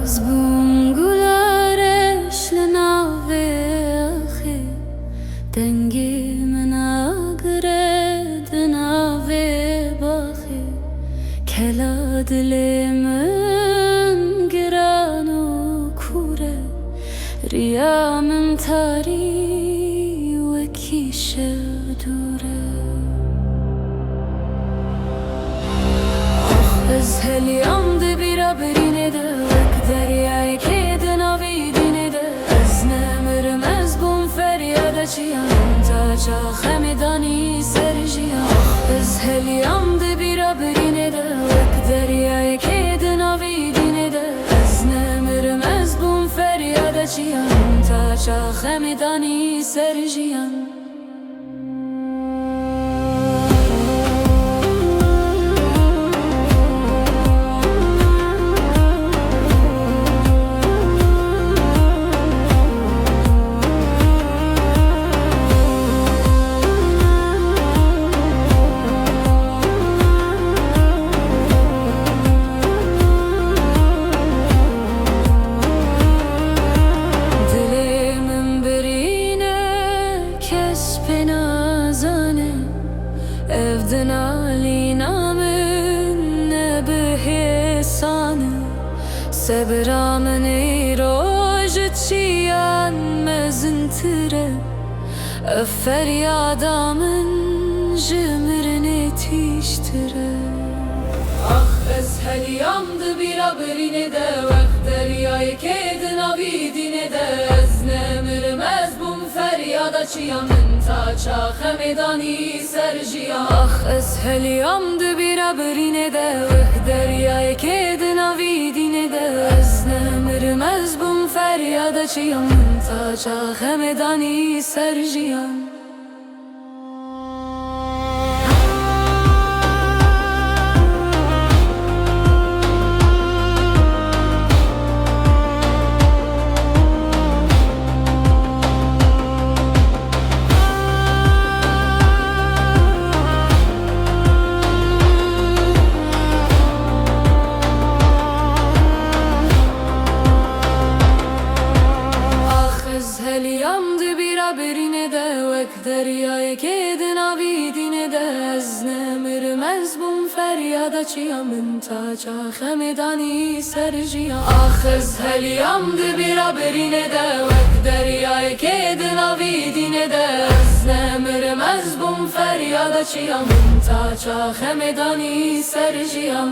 زبونگولارش لناوی آخی دنگی من آگرد ناوی باخی کلا دل من گران و کوره ریا من تاری و کیش دوره از هلیام ده بیرا برینه ده وک دریای که ده ناوی دینه ده از نمرم از بوم فریاده چیم تا چا خمیدانی سر جیم از هلیام ده بیرا برینه ده وک دریای که ده ناوی دینه ده از نمرم از بوم فریاده چیم تا چا خمیدانی سر جیم evden ali namın ne behesanı sebramın roj çiyan mezintere feryadamın jimrine tiştere ah eshel yamdı bir abrine de vakt deryay kedin avidine de eznemirmez bum feryada çiyanın تا خمیدانی سر جیا آخ اسهل یامد بیرا برینه ده وک دریای که دناوی دینه ده از نمرم از بوم فریاد چیم تا چا خمیدانی سر جیا برینه ده وک دریای که دناوی دینه ده از نمرم از بوم فریاده چیم تا چا خمیدانی سر جیا آخ از هلیام ده بیرا برینه ده وک دریای که دناوی دینه ده از نمرم از بوم فریاده چیم تا چا خمیدانی سر جیا